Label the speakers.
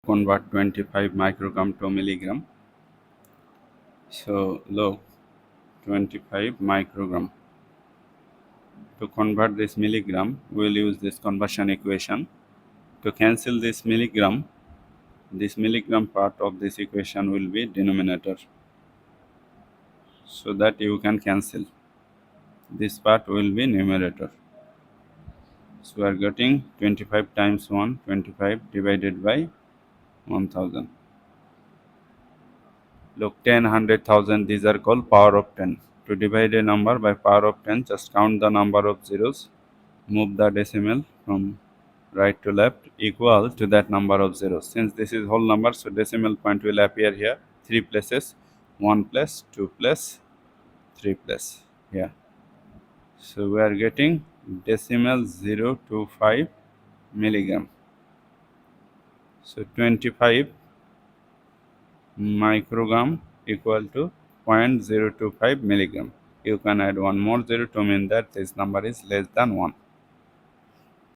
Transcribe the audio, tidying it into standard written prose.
Speaker 1: convert 25 microgram to milligram. So look, 25 microgram. To convert this milligram, we'll use this conversion equation. To cancel this milligram part of this equation will be denominator. So that you can cancel. This part will be numerator. So we are getting 25 times 1, 25 divided by 1000. Look, 10, 100,000, these are called power of 10. To divide a number by power of 10, just count the number of zeros, move the decimal from right to left equal to that number of zeros. Since this is whole number, so decimal point will appear here, 3 places, 1 plus, 2 plus, 3 plus here. So we are getting decimal 025 milligram. So 25 microgram equal to 0.025 milligram. You can add one more zero to mean that this number is less than 1.